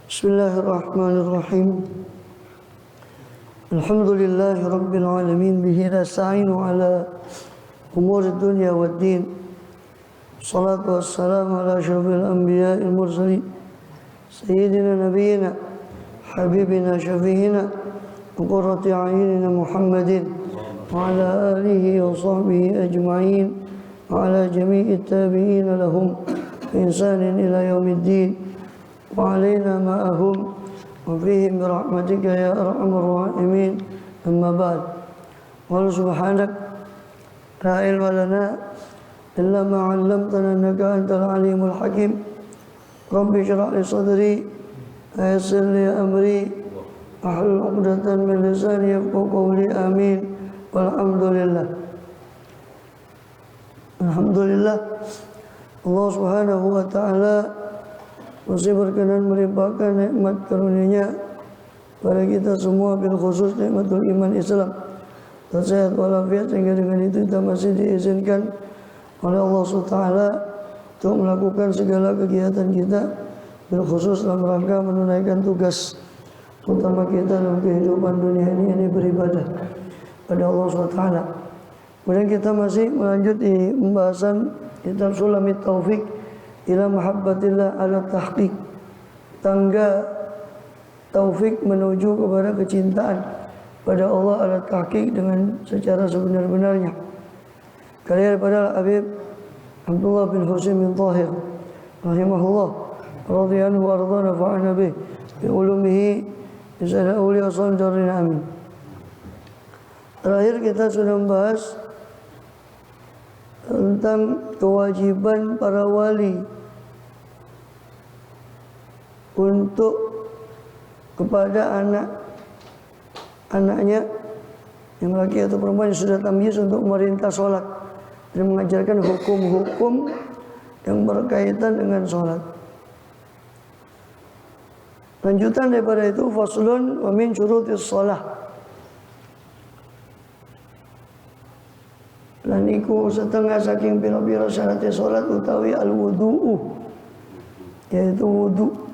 Bismillahirrahmanirrahim. Alhamdulillahi rabbil alamin, bihi nasta'inu ala umuri dunya waddin. Salatu wassalamu ala asyrafil anbiya'il mursalin sayyidina nabiyyina habibina syafi'ina wa qurrati a'yunina Muhammadin wa ala alihi wa sahbihi ajma'in wa ala jami'it tabi'ina lahum bi ihsanin ila yaumiddin. وعلينا معهم وفيهم برحمتك يا أرحم الراحمين. أما بعد، قل سبحانك لا علم لنا إلا ما علمتنا إنك أنت العليم الحكيم. رب اشرح لي صدري ويسر لي أمري واحلل عقدة من لساني يفقهوا قولي. آمين. والحمد لله. Alhamdulillah, Allah Subhanahu wa taala masih berkenan melimpahkan nikmat karunia-Nya pada kita semua, bil khusus nikmatul iman Islam dan sehat walafiat, sehingga dengan itu kita masih diizinkan oleh Allah SWT untuk melakukan segala kegiatan kita, bil khusus dalam rangka menunaikan tugas utama kita dalam kehidupan dunia ini beribadah pada Allah SWT. Kemudian kita masih melanjut di pembahasan kitab Sulamit Taufik ila mahabbatillah ala tahqiq, tangga taufik menuju kepada kecintaan pada Allah ala tahqiq, dengan secara sebenar-benarnya. Karya daripada Habib Abdullah bin Husain bin Tahir rahimahullah radhiyallahu anhu wa nafa'ana bih bi ulumihi bisana awliya sallallahu amin. Terakhir kita sudah membahas tentang kewajiban para wali untuk kepada anak-anaknya yang laki atau perempuan yang sudah tamyiz untuk memerintah sholat dan mengajarkan hukum-hukum yang berkaitan dengan sholat. Lanjutan daripada itu, faslun wa min syurutis sholah. Lan iku setengah saking pira-pira syaratnya sholat utawi al-wudu'u, yaitu wudu.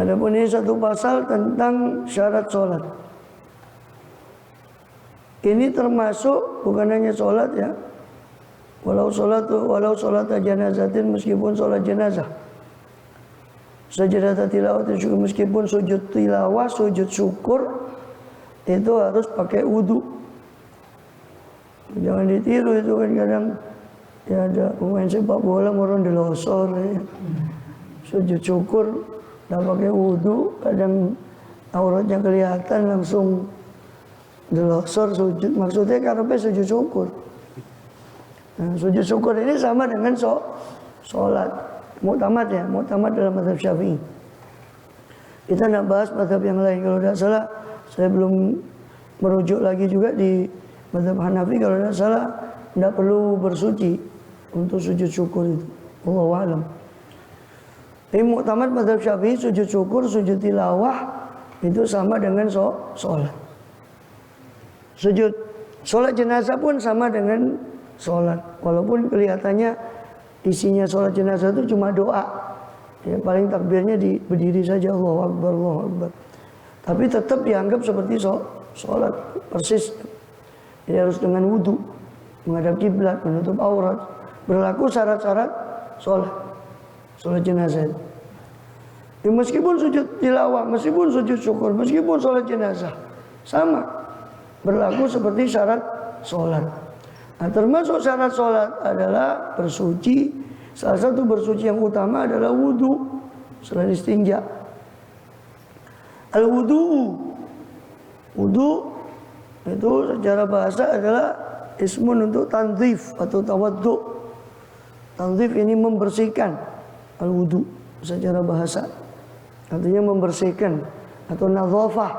Adapun ini satu pasal tentang syarat sholat. Ini termasuk bukan hanya sholat ya, walau sholat janazatin, meskipun sholat jenazah, sajadah tilawah, meskipun sujud tilawah, sujud syukur, itu harus pakai wudu. Jangan ditiru, itu kan kadang ya ada pemain sepak bola orang delosor ya. Sujud syukur nggak pakai wudu, kadang auratnya kelihatan langsung delosor sujud. Maksudnya karena sujud syukur. Nah, sujud syukur ini sama dengan sholat. Mu'tamad ya, mu'tamad dalam mazhab Syafi'i. Kita nak bahas mazhab yang lain. Kalau tidak salah, saya belum merujuk lagi juga di mazhab Hanafi. Kalau tidak salah, tidak perlu bersuci untuk sujud syukur itu. Wallahu a'lam. Ini mu'tamad mazhab Syafi'i, sujud syukur, sujud tilawah itu sama dengan sholat. Sholat jenazah pun sama dengan sholat. Walaupun kelihatannya isinya sholat jenazah itu cuma doa. Ya, paling takbirnya berdiri saja, Allahu Akbar, Allahu Akbar. Tapi tetap dianggap seperti sholat persis. Jadi harus dengan wudu, menghadap kiblat, menutup aurat, berlaku syarat-syarat sholat jenazah. Ya, meskipun sujud tilawah, meskipun sujud syukur, meskipun sholat jenazah, sama berlaku seperti syarat sholat. Nah, termasuk syarat sholat adalah bersuci. Salah satu bersuci yang utama adalah wudu selain istinja. Wudu itu secara bahasa adalah ismun untuk tanzif atau tawaddu. Tanzif ini membersihkan. Al-wudu secara bahasa artinya membersihkan, atau nadzafah,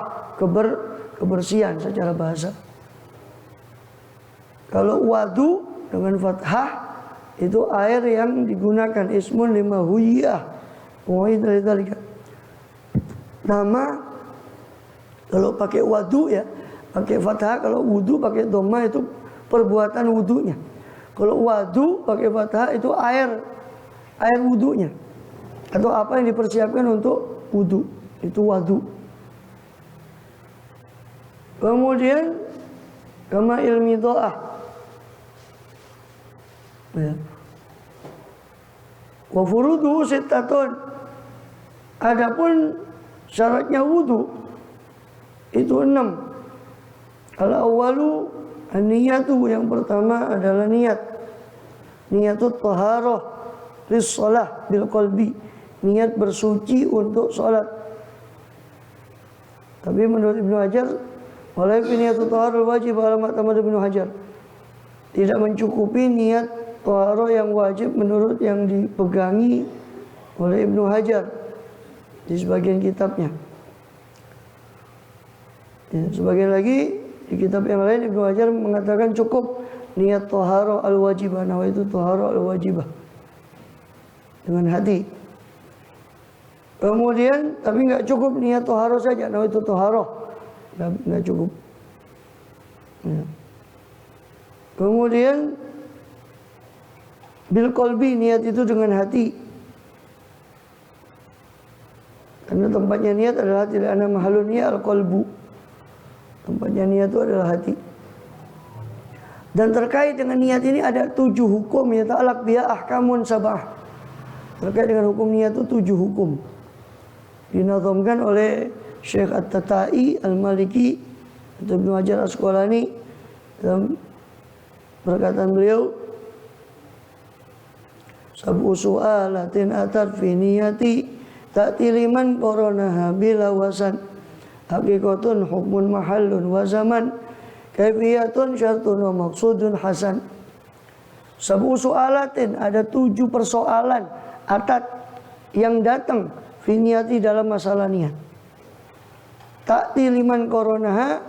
kebersihan secara bahasa. Kalau wadu dengan fathah itu air yang digunakan, ismun lima huyiyah wa dari dalika. Nama kalau pakai wadu ya pakai fathah, kalau wudu pakai dhamma itu perbuatan wudunya. Kalau wadu pakai fathah itu air wudunya. atau apa yang dipersiapkan untuk wudu, itu wadu. Kemudian kama ilmi do'ah, ya. Wa furuduhu sittatun, adapun syaratnya wudu itu 6. Al-awwalu an-niyatu, yang pertama adalah niat. Niyatut taharah lis-shalah bil qalbi, niat bersuci untuk salat. Tapi menurut Ibnu Hajar, walaupun niyatut taharah wajib ala ma'tamad Ibnu Hajar, tidak mencukupi niat taharah yang wajib menurut yang dipegangi oleh Ibnu Hajar di sebagian kitabnya. Ya, sebagian lagi di kitab yang lain Ibnu Hajar mengatakan cukup niat taharah al-wajibah, nawaitu taharah al-wajibah dengan hati. Kemudian tapi nggak cukup niat taharah saja, nawaitu taharah, nggak cukup. Ya. Kemudian bil qalbi, niat itu dengan hati. Karena tempatnya niat adalah hati, ana mahallun niat al-qalbu. Tempatnya niat itu adalah hati. Dan terkait dengan niat ini ada 7 hukum, ya ta'alaq biha ahkamun sab'ah. Terkait dengan hukum niat itu 7 hukum. Dinazamkan oleh Syekh At-Tatai Al-Maliki atau Ibnu Hajar Asqalani dalam perkataan beliau, sab'u su'alatin atat fi niyati ta'ti liman qoronaha bila wasan, haqiqatun hukmun mahallun wa zaman, kaifiyatun syartun wa maksudun hasan. Sab'u su'alatin, ada 7 persoalan atat yang datang fi niyati dalam masalah niat. Ta'ti liman qoronaha,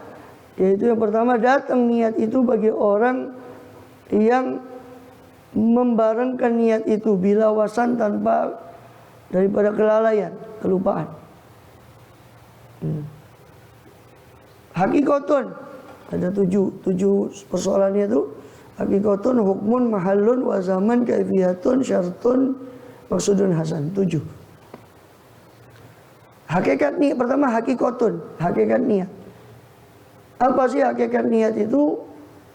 yaitu yang pertama datang niat itu bagi orang yang membarengkan niat itu bila wasan, tanpa daripada kelalaian, kelupaan. Hakikatun, ada 7 persoalannya itu. Hakikatun, hukmun, mahallun, wa zaman, kaifiyatun, syartun, maksudun hasan. 7. Hakikat niat pertama, hakikatun, hakikat niat. Apa sih hakikat niat itu?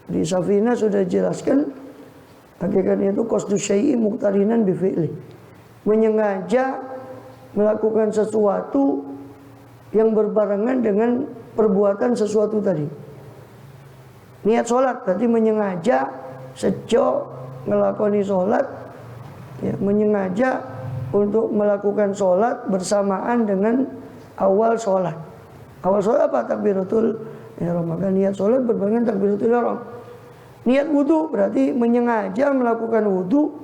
Di Safinah sudah dijelaskan. Hakikat niat itu qasdu syai'i muqtarinan bi fi'li, menyengaja melakukan sesuatu yang berbarengan dengan perbuatan sesuatu tadi. Niat sholat berarti menyengaja sejak melakoni sholat, ya, menyengaja untuk melakukan sholat bersamaan dengan awal sholat. Awal sholat apa? Takbiratul ihram. Maka niat sholat berbarengan takbiratul ihram. Niat wudu berarti menyengaja melakukan wudu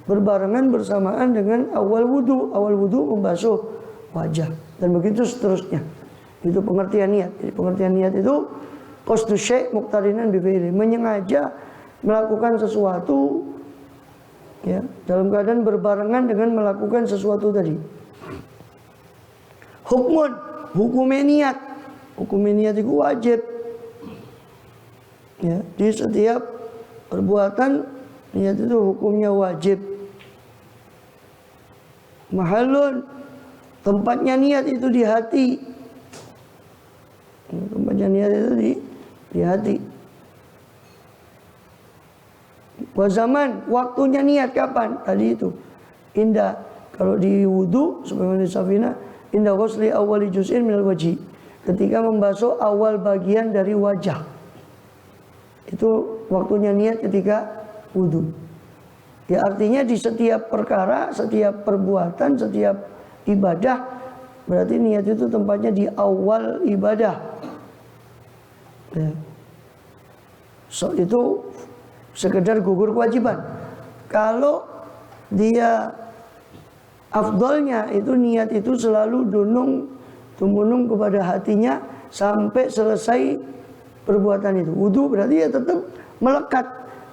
berbarengan bersamaan dengan awal wudu. Awal wudu membasuh wajah, dan begitu seterusnya. Itu pengertian niat. Jadi pengertian niat itu qasdu syai' muqtarinan bi fi'li, menyengaja melakukan sesuatu, ya, dalam keadaan berbarengan dengan melakukan sesuatu tadi. Hukmun, hukumnya niat. Hukumnya niat itu wajib. Ya, di setiap perbuatan niat itu hukumnya wajib. Mahallun, tempatnya niat itu di hati. Tempatnya niat itu di hati. Wa zaman, waktunya niat kapan? Tadi itu indah, kalau di wudu sebagaimana di Safinah, indah ghusli awwali juz'in minal wajhi, ketika membasuh awal bagian dari wajah. Itu waktunya niat ketika wudu. Ya, artinya di setiap perkara, setiap perbuatan, setiap ibadah, berarti niat itu tempatnya di awal ibadah. Ya. So, itu sekedar gugur kewajiban. Kalau dia afdolnya itu niat itu selalu tumunung kepada hatinya sampai selesai perbuatan itu. Wudu berarti ya tetap melekat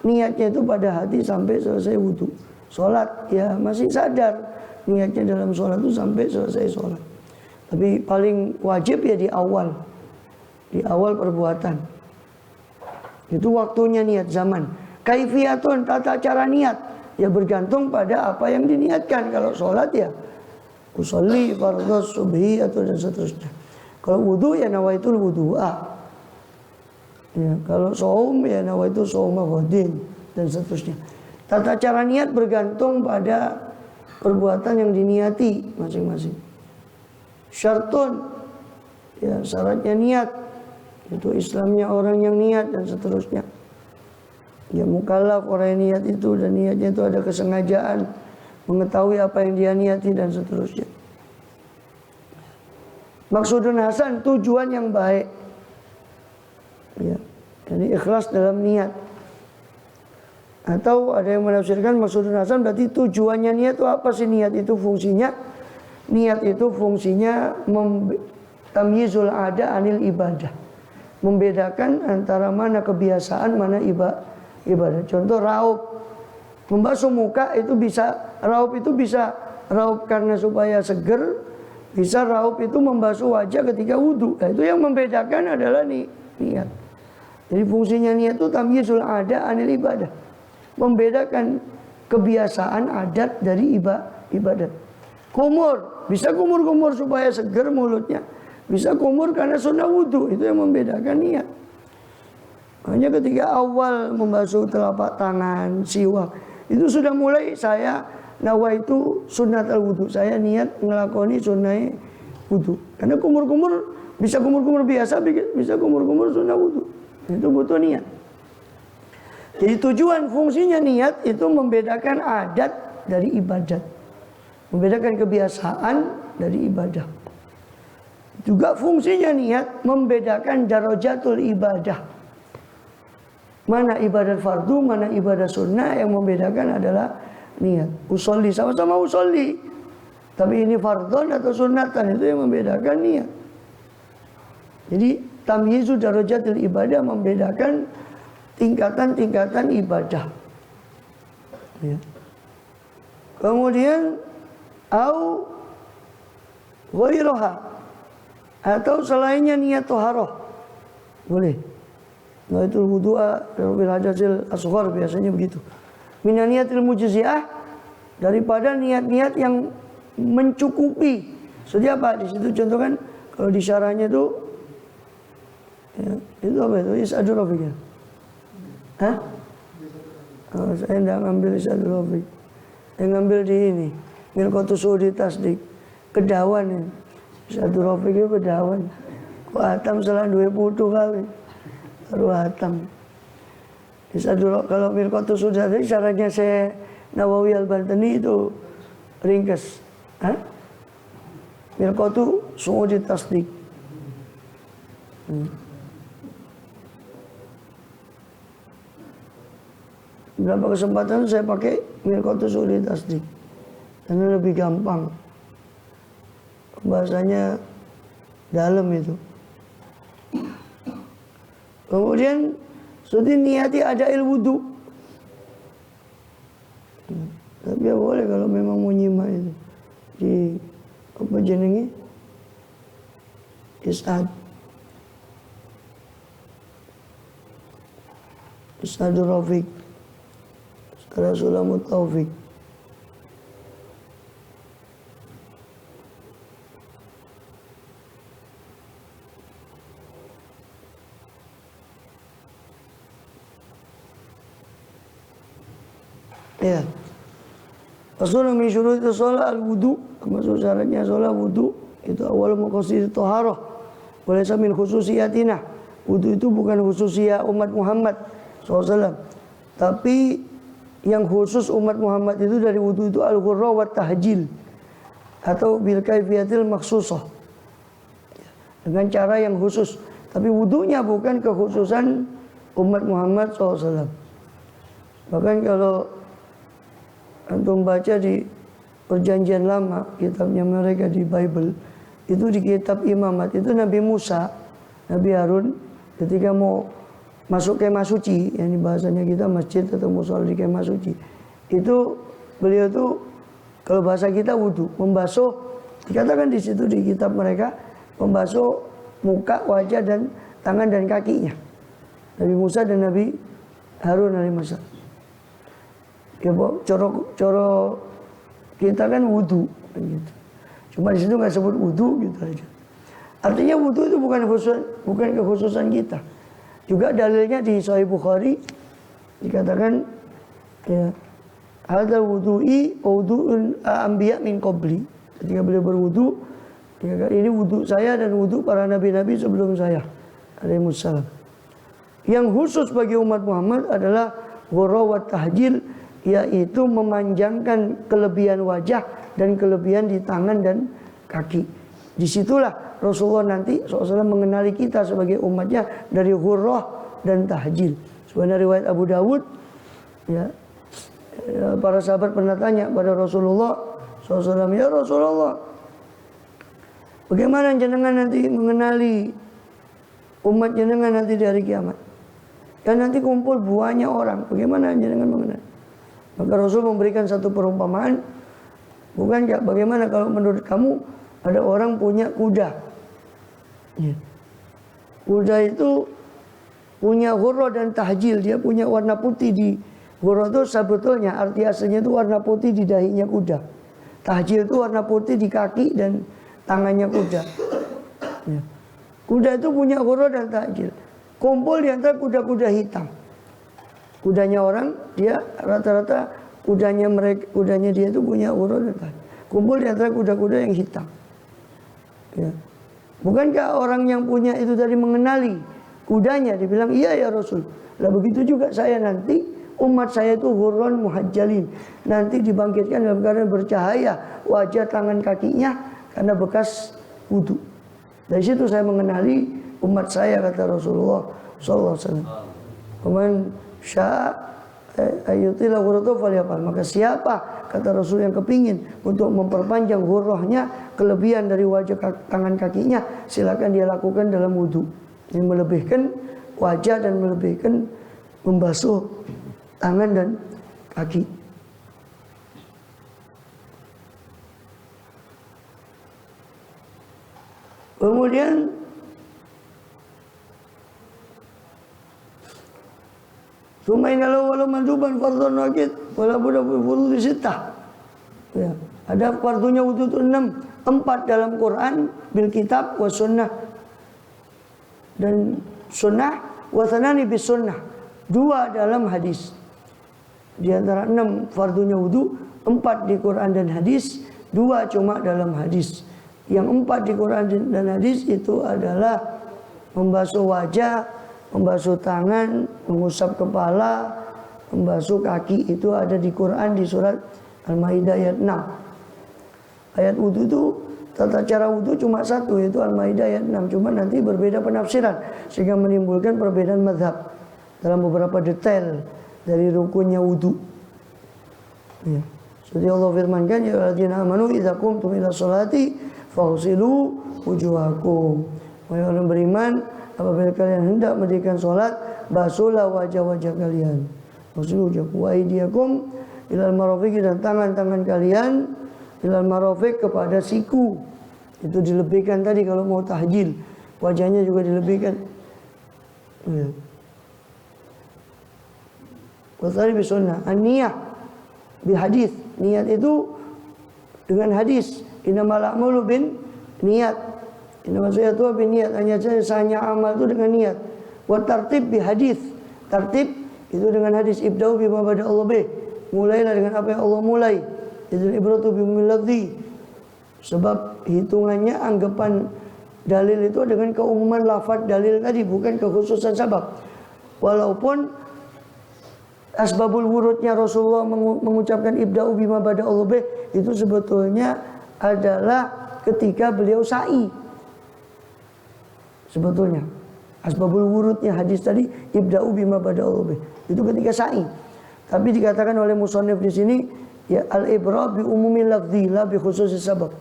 niatnya itu pada hati sampai selesai wudu. Sholat ya masih sadar niatnya dalam sholat itu sampai selesai sholat. Tapi paling wajib ya di awal perbuatan. Itu waktunya niat, zaman. Kaifiyatun, tata cara niat, ya bergantung pada apa yang diniatkan. Kalau sholat ya usolli fardhu subhi atau dan seterusnya. Kalau wudu ya nawaitul wudu'a. Ya, kalau saum ya nawaitu sauma ghadin dan seterusnya. Tata cara niat bergantung pada perbuatan yang diniati masing-masing. Syartun, ya syaratnya niat, itu Islamnya orang yang niat dan seterusnya. Ya mukallaf orang yang niat itu, dan niatnya itu ada kesengajaan, mengetahui apa yang dia niati dan seterusnya. Maksudun hasan, tujuan yang baik. Ya, jadi ikhlas dalam niat. Atau ada yang menafsirkan maksudun hasan berarti tujuannya niat itu apa sih? Niat itu fungsinya, niat itu fungsinya tamyizul ada anil ibadah, membedakan antara mana kebiasaan, mana ibadah. Contoh raup, membasuh muka itu bisa, raup itu bisa raup karena supaya seger, bisa raup itu membasuh wajah ketika wudhu. Nah, itu yang membedakan adalah niat. Jadi fungsinya niat itu tamyizul ada anil ibadah, membedakan kebiasaan adat dari ibadat. Kumur, bisa kumur-kumur supaya seger mulutnya, bisa kumur karena sunnah wudhu, itu yang membedakan niat. Hanya ketika awal membasuh telapak tangan, siwak, itu sudah mulai saya nawaitu sunnat al-wudhu, saya niat ngelakoni sunnah wudhu. Karena kumur-kumur, bisa kumur-kumur biasa, bisa kumur-kumur sunnah wudhu, itu butuh niat. Jadi tujuan fungsinya niat itu membedakan adat dari ibadat, membedakan kebiasaan dari ibadah. Juga fungsinya niat membedakan darajatul ibadah, mana ibadat fardu, mana ibadah sunnah. Yang membedakan adalah niat. Usolli, sama-sama usolli, tapi ini fardhon atau sunnatan, itu yang membedakan niat. Jadi tamyizu darajatul ibadah, membedakan tingkatan-tingkatan ibadah. Ya. Kemudian au ghairuha, atau selainnya niat toharoh, boleh. Nawaitul wudu'a bil hadasil asghar, biasanya begitu. Minan niyatil mujzi'ah, daripada niat-niat yang mencukupi. Seperti apa? Di situ contoh kan, kalau di syarahnya itu, ya, itu apa itu? Isadur rafiq. Hah? Oh, saya tidak ngambil isadur rafiq. Saya ngambil di ini, milkotus sudi tasdik, kedawan ini. Isadur rafiq itu kedawan. Kok atam salah 20 kali. Baru hatam. Kalau milkotus sudi tasdik, caranya saya Nawawi al-Bantani itu ringkas. Hah? Milkotu sudi tasdik. Berapa kesempatan saya pakai milkotu sudi tasdik, karena lebih gampang, bahasanya dalam itu. Kemudian sudah niati ada wudu, tapi ya boleh kalau memang mau nyimak itu di apa jenenge Isadur Rafiq, sekarang Sulamut Taufik. Ya. Rasulullah min syurut shalah al-wudu, termasuk syaratnya salat wudu itu awal maqasid thaharah. Walaysa min khususiyatina. Wudu itu bukan khususiyah umat Muhammad SAW. Tapi yang khusus umat Muhammad itu dari wudu itu al-ghurra wa tahjil, atau bil kaifiyatil makhsusah, dengan cara yang khusus. Tapi wudunya bukan kekhususan umat Muhammad SAW. Bahkan kalau antum baca di Perjanjian Lama, kitabnya mereka di Bible, itu di kitab imamat itu Nabi Musa, Nabi Harun ketika mau masuk kemah suci, yang bahasanya kita masjid atau mushola di kemah suci, itu beliau tuh kalau bahasa kita wudu, membasuh, dikatakan di situ di kitab mereka, membasuh muka, wajah dan tangan dan kakinya. Nabi Musa dan Nabi Harun alaihissalam. Ya, coro kita kan wudu, gitu. Cuma di situ nggak sebut wudu gitu aja. Artinya wudu itu bukan kekhususan kita. Juga dalilnya di Sahih Bukhari dikatakan ya, hadza wudu'i wudu'ul anbiya min qabli. Ketika beliau berwudu, ini wudu saya dan wudu para nabi-nabi sebelum saya. Alaihissalam. Yang khusus bagi umat Muhammad adalah ghurra wa tahjil, yaitu memanjangkan kelebihan wajah dan kelebihan di tangan dan kaki. Disitulah Rasulullah nanti SAW mengenali kita sebagai umatnya dari ghurrah dan tahjil. Sebenarnya riwayat Abu Dawud, ya, para sahabat pernah tanya pada Rasulullah SAW, ya Rasulullah, bagaimana jenengan nanti mengenali umat jenengan nanti di hari kiamat? Dan nanti kumpul banyak orang, bagaimana jenengan mengenali? Maka Rasul memberikan satu perumpamaan. Bukankah bagaimana kalau menurut kamu ada orang punya kuda? Ya. Kuda itu punya ghurra dan tahjil. Dia punya warna putih di ghurra itu sebetulnya arti aslinya itu warna putih di dahinya kuda. Tahjil itu warna putih di kaki dan tangannya kuda. Ya. Kuda itu punya ghurra dan tahjil. Kumpul di antara kuda-kuda hitam. Kudanya orang, dia rata-rata kudanya dia itu punya ghurra dan tahjil. Kumpul di antara kuda-kuda yang hitam. Ya. Bukankah orang yang punya itu tadi mengenali kudanya? Dibilang iya ya Rasul. Lah begitu juga saya nanti, umat saya itu ghurran muhajjalin. Nanti dibangkitkan dalam keadaan bercahaya wajah tangan kakinya karena bekas wudu. Dari situ saya mengenali umat saya, kata Rasulullah sallallahu alaihi wasallam. Kemudian syaa ayyutila ghurratu falyafal. Maka siapa, kata Rasul, yang kepingin untuk memperpanjang ghurrahnya, kelebihan dari wajah tangan kakinya, silakan dia lakukan dalam wudu. Ini melebihkan wajah dan melebihkan membasuh tangan dan kaki. Kemudian Sumainalau walau manduban fardhon wajib wala budda furudhi sittah. Ya, ada fardunya wudu itu 4 dalam Quran bil kitab wa sunnah. Dan sunnah wa tsanani bis sunnah. 2 dalam hadis. Di antara 6 fardunya wudu, 4 di Quran dan hadis, 2 cuma dalam hadis. Yang 4 di Quran dan hadis itu adalah membasuh wajah, membasuh tangan, mengusap kepala, membasuh kaki. Itu ada di Quran di surat Al-Maidah ayat 6. Ayat wudu itu, tata cara wudu cuma 1, yaitu Al-Maidah ayat 6. Cuma nanti berbeda penafsiran sehingga menimbulkan perbedaan mazhab dalam beberapa detail dari rukunnya wudu. Ya. Seperti Allah firmankan, ya alladzina amanu idza qumtum ila sholati faghsilu wujuhakum. Wahai orang beriman, apabila kalian hendak mendirikan sholat, basuhlah wajah-wajah kalian. Basuh wajahkum wa aydiyakum ilal marafiq, dan tangan-tangan kalian ilal marafiq, kepada siku. Itu dilebihkan tadi kalau mau tahjil. Wajahnya juga dilebihkan. Ya. Wasari bisunnah, an-niyah bi hadis. Niat itu dengan hadis. Innamal a'malu bin niat. Innamal sayyi'atu bin niat. Hanya amal itu dengan niat. Wa tartib bi hadis. Tartib itu dengan hadis. Ibda'u bima bada Allah bih. Mulailah dengan apa yang Allah mulai. Idzal ibratu bimil ladzi. Sebab hitungannya, anggapan dalil itu dengan keumuman lafaz dalil tadi, bukan kekhususan sabab. Walaupun asbabul wurudnya Rasulullah mengucapkan ibda'u bima bada Allah bih, itu sebetulnya adalah ketika beliau sa'i. Sebetulnya asbabul wurudnya hadis tadi ibda'u bima bada Allah bih, itu ketika sa'i. Tapi dikatakan oleh musannif di sini, ya al-ibra bi umumil lafzi la bi khususis sabab.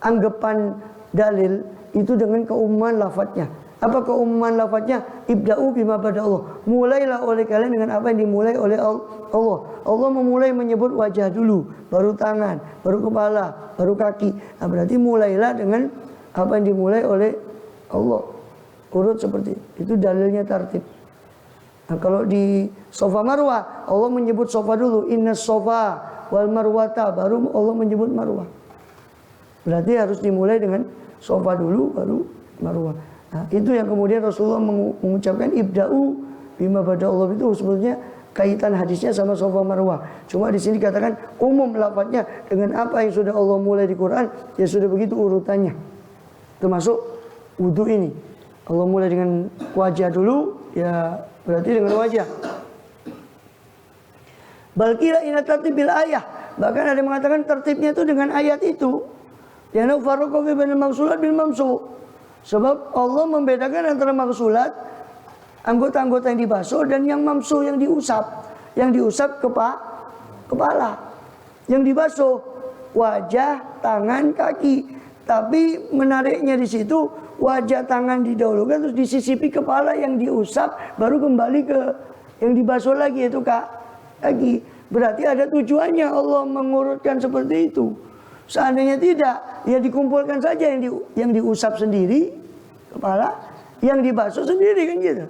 Anggapan dalil itu dengan keumuman lafadznya. Apa keumuman lafadznya? Ibda'u bima bada Allah. Mulailah oleh kalian dengan apa yang dimulai oleh Allah. Allah memulai menyebut wajah dulu, baru tangan, baru kepala, baru kaki. Nah, berarti mulailah dengan apa yang dimulai oleh Allah. Urut seperti itu. Itu dalilnya tartib. Nah, kalau di Safa Marwah, Allah menyebut Safa dulu. Inna Safa wal Marwata, baru Allah menyebut Marwah. Berarti harus dimulai dengan sofa dulu baru marwah. Nah, itu yang kemudian Rasulullah mengucapkan ibda'u bima bada Allah, itu sebetulnya kaitan hadisnya sama sofa marwah. Cuma di sini katakan umum lafadznya dengan apa yang sudah Allah mulai di Quran, ya sudah begitu urutannya. Termasuk wudu ini. Allah mulai dengan wajah dulu, ya berarti dengan wajah. Balkila ina tertibil ayah. Bahkan ada yang mengatakan tertibnya itu dengan ayat itu. Ya nufarruqu bainal maqsulat bil mamsu. Sebab Allah membedakan antara maksulat, anggota-anggota yang dibasuh, dan yang mamsu, yang diusap. Yang diusap kepala. Yang dibasuh wajah, tangan, kaki. Tapi menariknya di situ wajah, tangan didahulukan, terus disisipi kepala yang diusap, baru kembali ke yang dibasuh lagi, itu kaki. Berarti ada tujuannya Allah mengurutkan seperti itu. Seandainya tidak, ya dikumpulkan saja yang diusap sendiri kepala, yang dibasuh sendiri, kan gitu.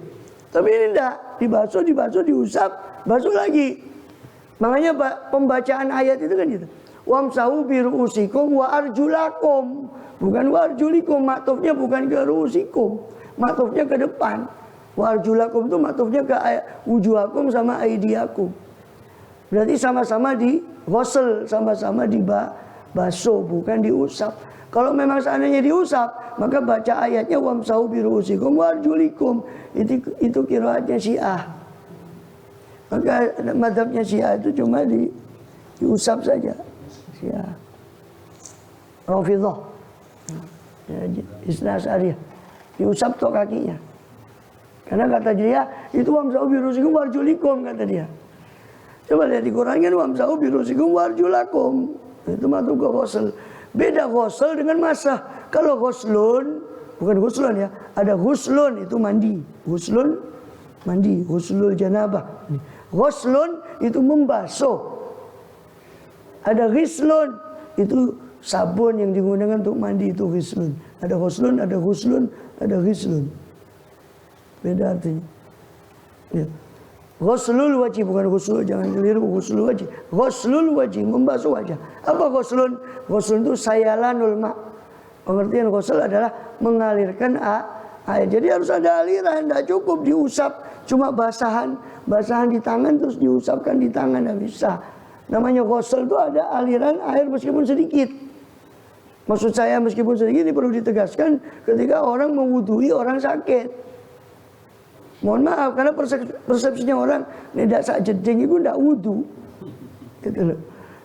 Tapi ini tidak, dibasuh, diusap, basuh lagi. Makanya pembacaan ayat itu kan gitu. Wamsahu biru'usikum wa arjulakum. Bukan wa arjulikum, maktufnya bukan ke ru'usikum, maktufnya ke depan. Wa arjulakum itu maktufnya ke wujuhakum sama aidiakum. Berarti sama-sama di ghusl, sama-sama dibasuh, bukan diusap. Kalau memang seandainya diusap, maka baca ayatnya wamsahu biru'usikum wa arjulikum. Itu qiraatnya Syiah. Maka mazhabnya Syiah itu cuma diusap saja. Syiah. Rafidhah. Isna Asy'ariyah. Diusap tok kakinya. Karena kata dia, itu wamsahu biru'usikum wa arjulikum, kata dia. Coba lihat di Quran kan wamsahu biru'usikum wa arjulakum. Itu masuk ke ghusl. Beda ghusl dengan masah. Kalau ghuslun, bukan ghuslun ya, ada ghuslun itu mandi. Ghuslun mandi, ghuslul janabah. Ghuslun itu membasuh. Ada ghislun itu sabun yang digunakan untuk mandi, itu ghislun. Ada ghuslun, ada ghuslun, ada ghislun. Beda artinya. Ya. Ghuslul wajih, bukan ghuslul, jangan keliru, ghuslul wajih. Ghuslul wajih, membasuh wajah. Apa ghuslun? Ghuslun itu sayalanul ma'. Pengertian ghusl adalah mengalirkan air. Jadi harus ada aliran, tidak cukup diusap cuma basahan di tangan terus diusapkan di tangan, tidak bisa. Namanya ghusl itu ada aliran air meskipun sedikit. Maksud saya meskipun sedikit ini perlu ditegaskan ketika orang mewudui orang sakit. Mohon maaf, karena persepsinya orang tidak sak jeding itu tidak wudu, gitu loh.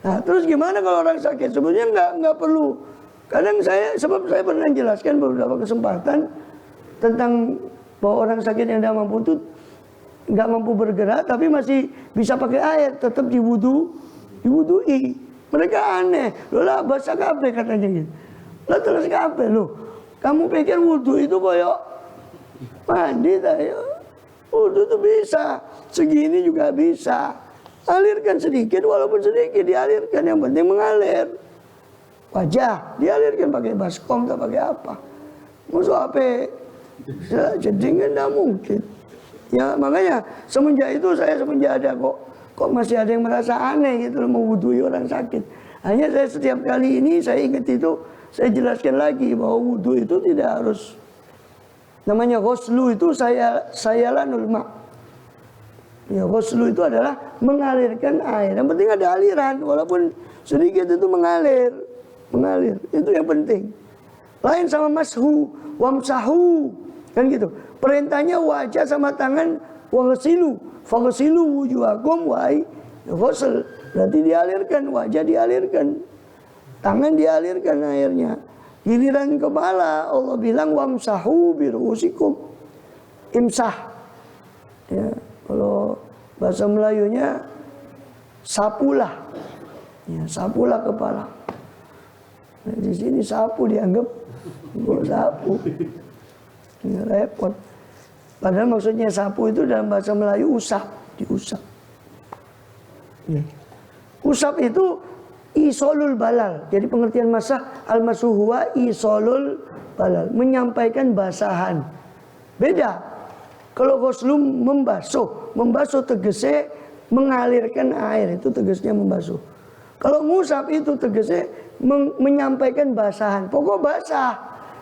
Nah, terus gimana kalau orang sakit? Sebenarnya nggak perlu. Kadang sebab saya pernah jelaskan beberapa kesempatan tentang bahwa orang sakit yang tidak mampu itu nggak mampu bergerak, tapi masih bisa pakai air, tetap diwudui. Mereka aneh, loh lah basah kabeh katanya gitu. Lah terus kabeh loh. Kamu pikir wudu itu koyok mandi tayo? Wudu itu bisa, segini juga bisa. Alirkan sedikit, walaupun sedikit dialirkan, yang penting mengalir. Wajah dialirkan pakai baskom atau pakai apa? Musuh apa? Jadi kan tidak mungkin. Ya makanya semenjak itu saya ada kok masih ada yang merasa aneh gitu mewudui orang sakit. Hanya saya setiap kali ini saya ingat itu, saya jelaskan lagi bahwa wudu itu tidak harus. Namanya ghuslu itu sayalanul ma'. Ya, ghuslu itu adalah mengalirkan air. Yang penting ada aliran, walaupun sedikit itu mengalir. Itu yang penting. Lain sama mashu, wamsahu, kan gitu. Perintahnya wajah sama tangan, waghsilu, faghsilu wujuhakum wa ghusl. Berarti dialirkan, wajah dialirkan, tangan dialirkan airnya. Giliran kepala Allah bilang wamsahu biru'usikum. Imsah. Ya, kalau bahasa Melayunya sapulah. Ya, sapulah kepala. Nah, di sini sapu dianggap sapu. Ya, repot. Padahal maksudnya sapu itu dalam bahasa Melayu usap, diusap. Ya. Usap itu isolul balal. Jadi pengertian masah al-mashu huwa isolul balal, menyampaikan basahan. Beda. Kalau ghuslu membasuh tegese mengalirkan air, itu tegasnya membasuh. Kalau ngusap itu tegasnya menyampaikan basahan, pokok basah.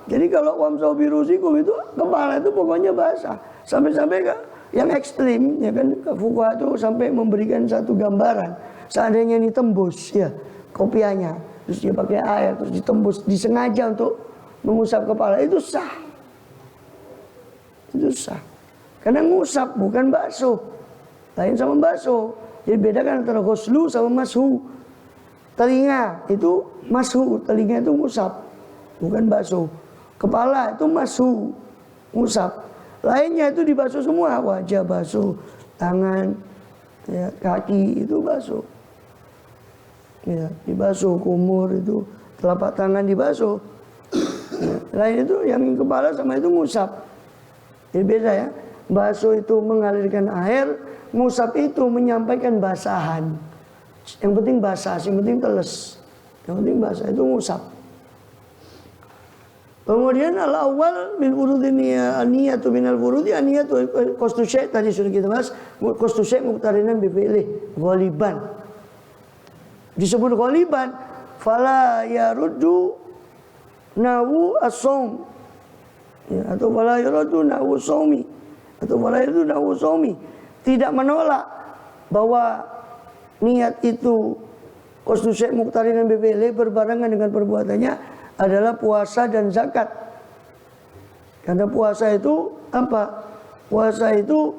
Jadi kalau wamsahu birusikum itu kepala itu pokoknya basah. Sampai-sampai yang ekstrim ya kan, fuqaha itu sampai memberikan satu gambaran. Seandainya ini tembus ya kopiahnya, terus dia pakai air terus ditembus, disengaja untuk mengusap kepala, itu sah. Itu sah. Karena ngusap bukan basuh. Lain sama basuh. Jadi bedakan antara ghuslu sama mashu. Telinga itu mashu, telinga itu ngusap, bukan basuh. Kepala itu mashu, ngusap. Lainnya itu dibasuh semua, wajah basuh, tangan, ya, kaki itu basuh. Ya, dibasuh, kumur itu, telapak tangan dibasuh. Ya, lain itu yang kepala sama itu ngusap. Jadi beda ya. Basuh itu mengalirkan air, ngusap itu menyampaikan basahan. Yang penting basah, yang penting teles. Yang penting basah itu ngusap. Kemudian al-awwal min furudhi niyatu minal furudhi niyatu qasdu syai' tadi sudah kita bahas. Qasdu syai' muqtarinan bi fi'lih ghaliban. Disebut ghaliban fala yaruddu nawu as-shaum. Ya, atau fala yaruddu nawu shaumi. Atau fala yaruddu nawu shaumi. Tidak menolak bahwa niat itu qasdu syai' muqtarinan bi fi'lih berbarengan dengan perbuatannya adalah puasa dan zakat. Karena puasa itu apa? Puasa itu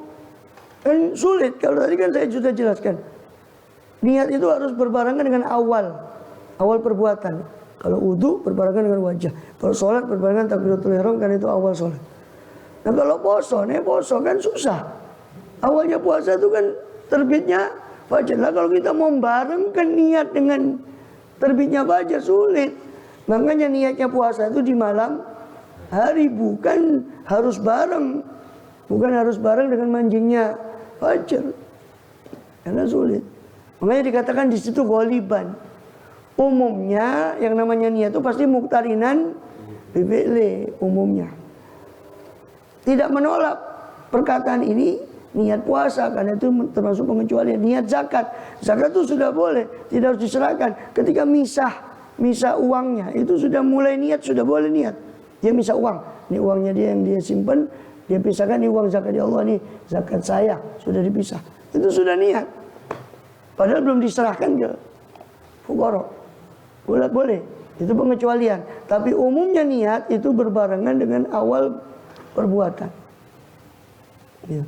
kan sulit. Kalau tadi kan saya sudah jelaskan. Niat itu harus berbarengan dengan awal perbuatan. Kalau wudu berbarengan dengan wajah. Kalau sholat berbarengan takbiratul ihram, kan itu awal sholat. Nah kalau poso kan susah. Awalnya puasa itu kan terbitnya fajar. Lah kalau kita mau barengkan niat dengan terbitnya fajar sulit. Makanya niatnya puasa itu di malam hari, bukan harus bareng. Bukan harus bareng dengan manjingnya fajar. Karena sulit. Makanya dikatakan di situ ghaliban. Umumnya yang namanya niat itu pasti muqtarinan bi fi'li umumnya. Tidak menolak perkataan ini niat puasa, karena itu termasuk pengecualian. Niat zakat itu sudah boleh, tidak harus diserahkan. Ketika misah uangnya itu sudah mulai niat, sudah boleh niat. Dia misah uang, ini uangnya dia yang dia simpan, dia pisahkan, ini uang zakat ya Allah, ini zakat saya, sudah dipisah. Itu sudah niat. Padahal belum diserahkan ke fuqara. Boleh, itu pengecualian. Tapi umumnya niat itu berbarengan dengan awal perbuatan. Ya.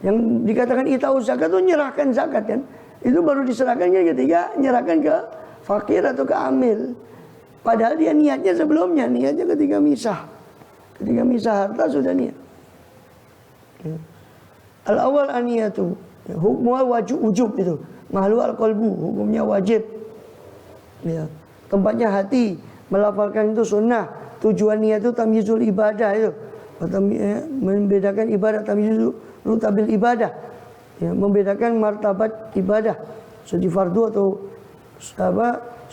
Yang dikatakan itau zakat itu nyerahkan zakat kan. Itu baru diserahkannya ketika nyerahkan ke fakir atau ke amil. Padahal dia niatnya sebelumnya, niatnya ketika misah. Ketika misah harta sudah niat. Ya. Al-awwal aniyatu. Ya, hukmuha wujub itu. Mahlu al-qalbu, hukumnya wajib. Ya. Tempatnya hati, melafalkan itu sunnah. Tujuan niat itu tamyizul ibadah itu. Membedakan ibadah, tamyizul rutabil ibadah, ya, membedakan martabat ibadah, jadi fardu atau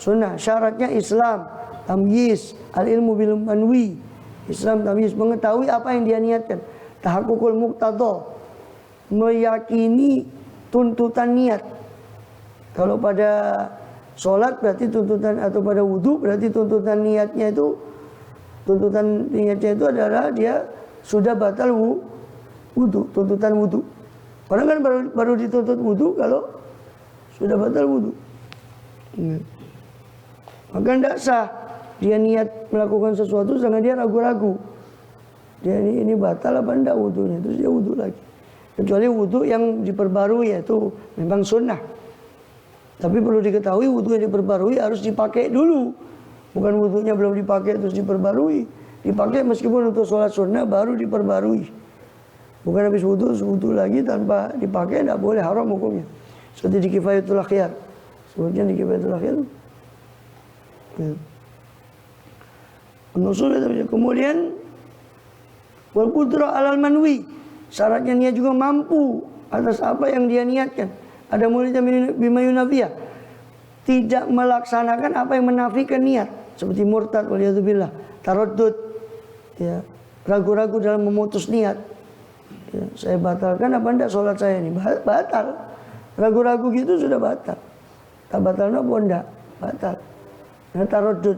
sunnah. Syaratnya Islam, tamyiz, al ilmu bil manwi. Islam tamyiz, mengetahui apa yang dia niatkan. Tahaqququl muqtada, meyakini tuntutan niat. Kalau pada sholat berarti tuntutan, atau pada wudu berarti tuntutan niatnya itu adalah dia sudah batal wudu, tuntutan wudu. Orang kan baru dituntut wudu kalau sudah batal wudu. Maka tidak sah dia niat melakukan sesuatu sedangkan dia ragu-ragu. Dia ini batal apa enggak wudunya, terus dia wudu lagi. Kecuali wudu yang diperbarui, yaitu memang sunnah. Tapi perlu diketahui wudu yang diperbarui harus dipakai dulu. Bukan wudunya belum dipakai terus diperbarui. Dipakai meskipun untuk sholat sunnah baru diperbarui. Bukan habis wudu lagi tanpa dipakai, tidak boleh, haram hukumnya. Seperti di Kifayatul Akhyar. Sebutnya di Kifayatul Akhyar. Ya. Kemudian wal qudrah alal manwi. Syaratnya niat juga mampu atas apa yang dia niatkan. Ada muridnya bima yunafiyah. Tidak melaksanakan apa yang menafikan niat. Seperti murtad, waliyadzubillah. Taraddud. Ya. Ragu-ragu dalam memutus niat. Ya, saya batalkan apa enggak sholat saya ini? Batal. Ragu-ragu gitu sudah batal. Tak batal apa enggak? Batal. Taraddud.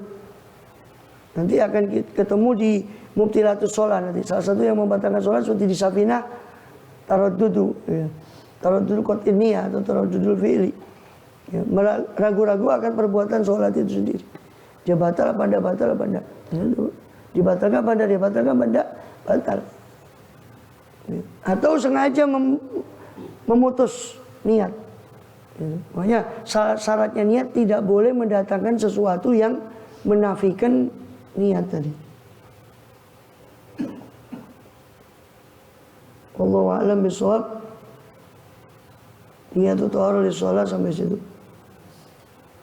Nanti akan ketemu di Mubtilatus Shalah nanti. Salah satu yang membatalkan sholat seperti di Safinah taraddudu, ya. Taraddud qat'iyah atau taraddudul fi'li. Ya, ragu-ragu akan perbuatan sholat itu sendiri. Dia batal apa enggak, batal apa enggak. Dibatalkan apa enggak, dibatalkan apa enggak, batal. Ya. Atau sengaja memutus niat. Ya. Makanya syaratnya niat tidak boleh mendatangkan sesuatu yang menafikan niat tadi. Wallahu a'lam bishawab. Niat itu taruh di sholat sampai situ.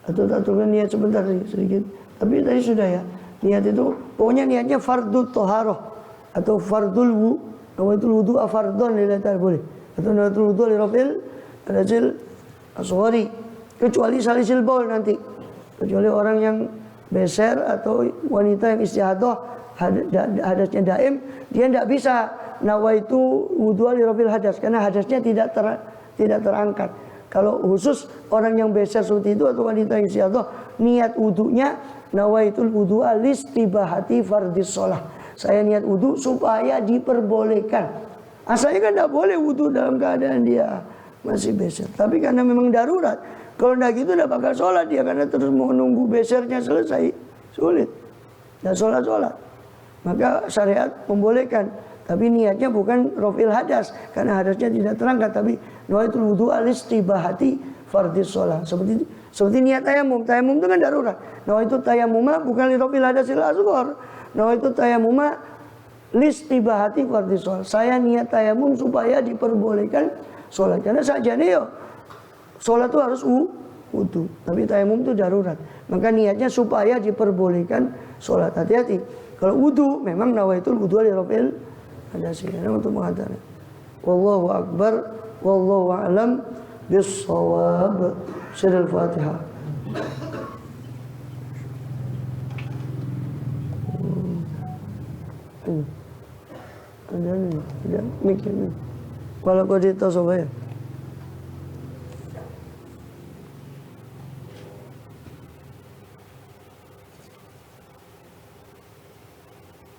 Atau aturkan niat sebentar sedikit. Tapi tadi sudah ya. Niat itu pokoknya niatnya fardhu thaharah atau fardul nawaitul wudu afardhon lillahi ta'ala boleh. Atau nawaitul wudu li rafil hadajil asghari. Kecuali salisil baul nanti. Kecuali orang yang beser atau wanita yang istihadah hadasnya daim, dia tidak bisa nawaitu wudu li rafil hadas karena hadasnya tidak terangkat. Kalau khusus orang yang beser seperti itu atau wanita yang istihadah, niat wudunya nawaitul wudu alistibahati fardhis shalah. Saya niat wudu supaya diperbolehkan. Asalnya kan tidak boleh wudu dalam keadaan dia masih beser. Tapi karena memang darurat, kalau tidak gitu tidak bakal sholat dia karena terus mau nunggu besernya selesai, sulit. Dan sholat. Maka syariat membolehkan. Tapi niatnya bukan rafil hadas karena hadasnya tidak terangkat, tapi nawaitul wudu alistibahati fardhis shalah. Seperti niat tayamum. Tayamum itu kan darurat. Nawaitu tayammuma bukan li rafil hadasil asghar. Nawaitu tayammuma listibahati fardhis shalah. Saya niat tayamum supaya diperbolehkan sholat. Karena sajane yo sholat itu harus wudu. Tapi tayamum itu darurat. Maka niatnya supaya diperbolehkan sholat. Hati-hati. Kalau wudu memang nawaitul wudu li rafil ada sih untuk mengatakan wallahu akbar wallahu a'lam bis-shawab. Surah Al-Fatihah. Ada nih, ada mic ini. Kalau kau ditahu ya.